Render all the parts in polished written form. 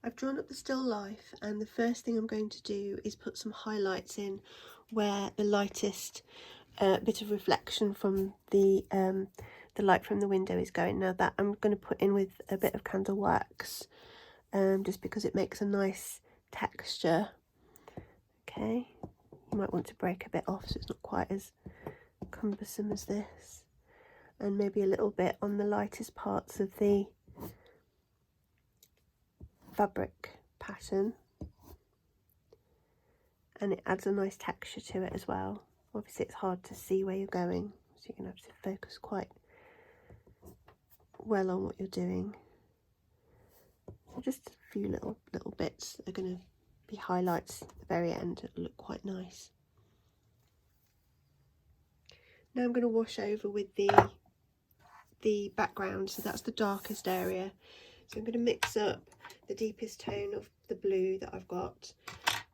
I've drawn up the still life, and the first thing I'm going to do is put some highlights in where the lightest bit of reflection from the light from the window is going. Now that I'm going to put in with a bit of candle wax, just because it makes a nice texture. Okay, you might want to break a bit off so it's not quite as cumbersome as this, and maybe a little bit on the lightest parts of the fabric pattern, and it adds a nice texture to it as well. Obviously it's hard to see where you're going, so you're going to have to focus quite well on what you're doing. So just a few little bits that are going to be highlights at the very end. It'll look quite nice. Now I'm going to wash over with the background, so that's the darkest area. So I'm going to mix up the deepest tone of the blue that I've got,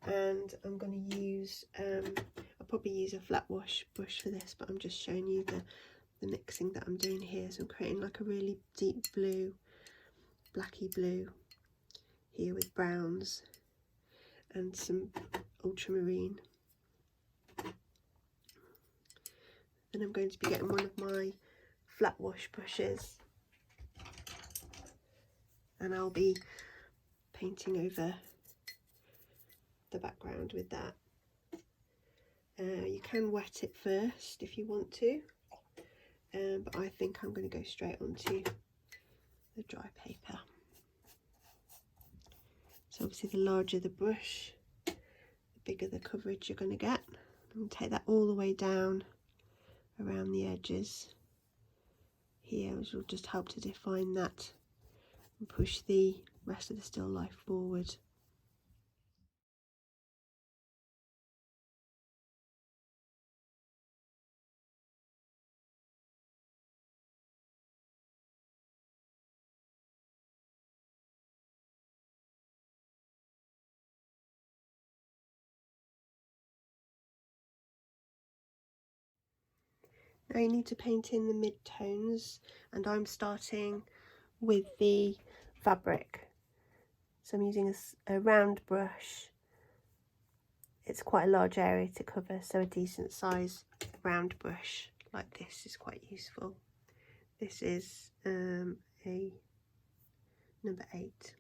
and I'm going to use, I'll probably use a flat wash brush for this, but I'm just showing you the mixing that I'm doing here. So I'm creating like a really deep blue, blacky blue here with browns and some ultramarine. Then I'm going to be getting one of my flat wash brushes, and I'll be painting over the background with that. You can wet it first if you want to, but I think I'm going to go straight onto the dry paper. So obviously the larger the brush, the bigger the coverage you're going to get. I'm going to take that all the way down around the edges here, which will just help to define that and push the rest of the still life forward. Now you need to paint in the mid-tones, and I'm starting with the fabric. So I'm using a round brush. It's quite a large area to cover, so a decent size round brush like this is quite useful. This is a number 8.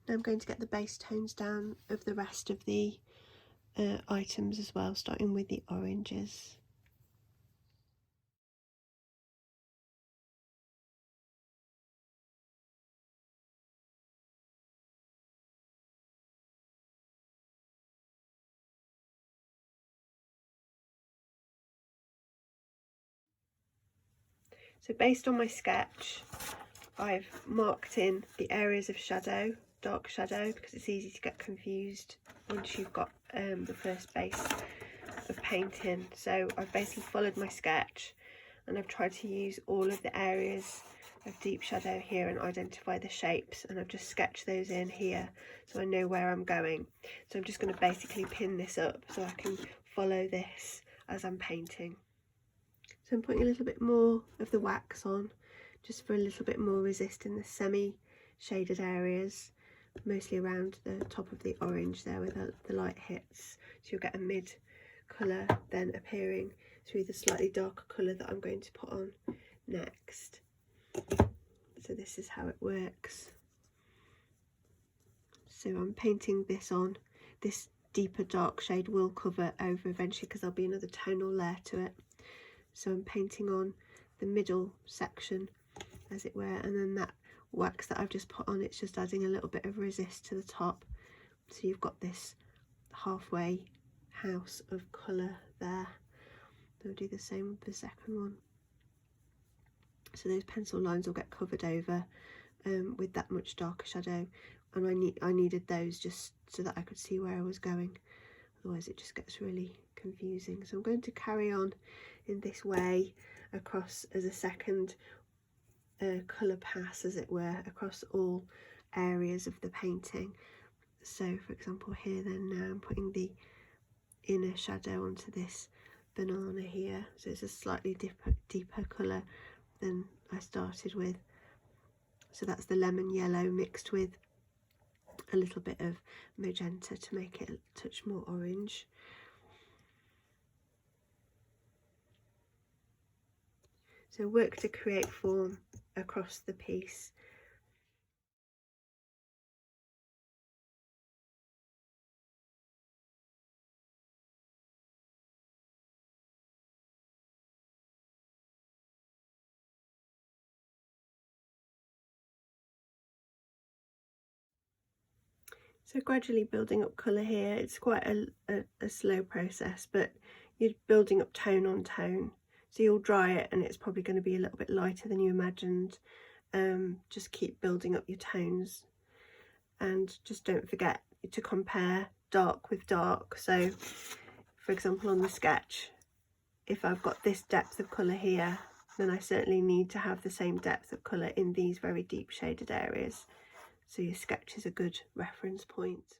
Now I'm going to get the base tones down of the rest of the items as well, starting with the oranges. So based on my sketch, I've marked in the areas of shadow, dark shadow, because it's easy to get confused once you've got the first base of painting. So I've basically followed my sketch, and I've tried to use all of the areas of deep shadow here and identify the shapes, and I've just sketched those in here so I know where I'm going. So I'm just going to basically pin this up so I can follow this as I'm painting. So I'm putting a little bit more of the wax on, just for a little bit more resist in the semi-shaded areas, mostly around the top of the orange there where the light hits. So you'll get a mid colour then appearing through the slightly darker colour that I'm going to put on next. So this is how it works. So I'm painting this on. This deeper dark shade will cover over eventually because there'll be another tonal layer to it. So I'm painting on the middle section, as it were, and then that wax that I've just put on, it's just adding a little bit of resist to the top. So you've got this halfway house of colour there. I'll do the same with the second one. So those pencil lines will get covered over with that much darker shadow and I needed those just so that I could see where I was going, otherwise it just gets really confusing. So I'm going to carry on in this way across as a second colour pass, as it were, across all areas of the painting. So for example here then, now I'm putting the inner shadow onto this banana here, so it's a slightly deeper colour than I started with. So that's the lemon yellow mixed with a little bit of magenta to make it a touch more orange. So work to create form across the piece. So gradually building up colour here. It's quite a slow process, but you're building up tone on tone. So you'll dry it and it's probably going to be a little bit lighter than you imagined. Just keep building up your tones, and just don't forget to compare dark with dark. So for example, on the sketch, if I've got this depth of colour here, then I certainly need to have the same depth of colour in these very deep shaded areas. So your sketch is a good reference point.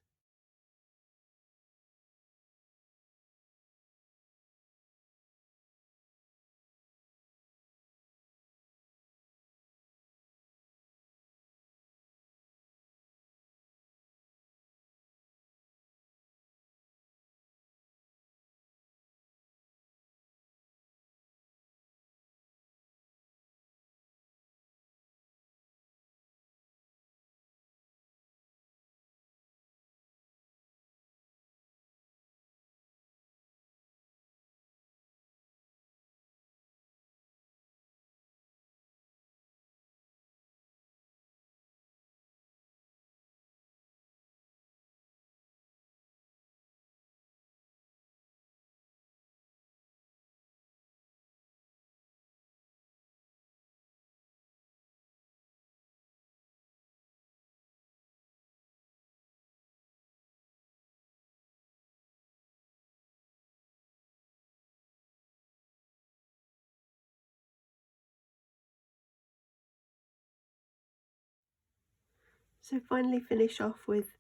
So finally finish off with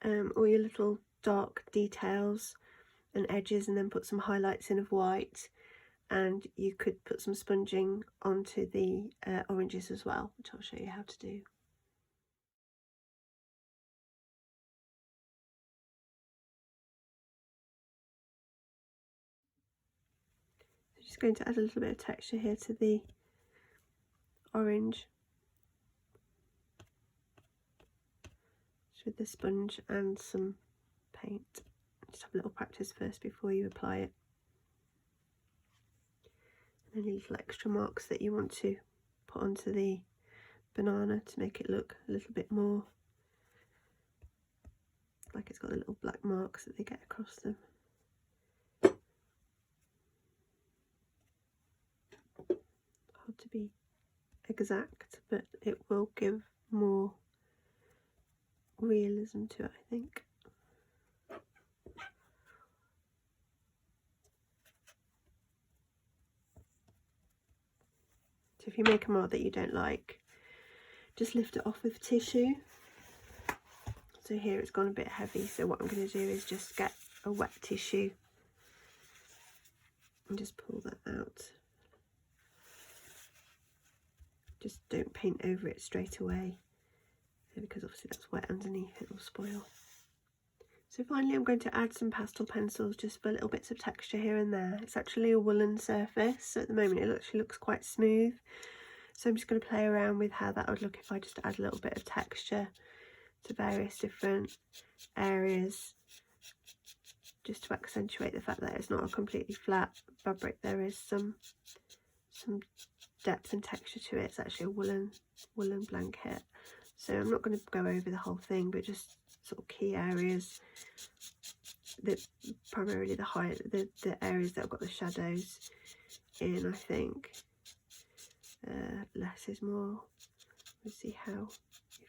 all your little dark details and edges, and then put some highlights in of white, and you could put some sponging onto the oranges as well, which I'll show you how to do. I'm just going to add a little bit of texture here to the orange with the sponge and some paint. Just have a little practice first before you apply it. And any little extra marks that you want to put onto the banana to make it look a little bit more like it's got the little black marks that they get across them. Hard to be exact, but it will give more realism to it, I think. So if you make a mark that you don't like, just lift it off with tissue. So here it's gone a bit heavy, so what I'm going to do is just get a wet tissue and just pull that out. Just don't paint over it straight away, because obviously that's wet underneath, it will spoil. So finally I'm going to add some pastel pencils just for little bits of texture here and there. It's actually a woolen surface, so at the moment it actually looks quite smooth. So I'm just going to play around with how that would look if I just add a little bit of texture to various different areas, just to accentuate the fact that it's not a completely flat fabric. There is some depth and texture to it. It's actually a woolen blanket, so I'm not going to go over the whole thing, but just sort of key areas, that primarily the areas that have got the shadows in, I think. Less is more. We'll see how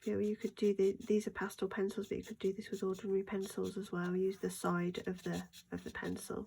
you feel you could do these are pastel pencils, but you could do this with ordinary pencils as well. Use the side of the pencil.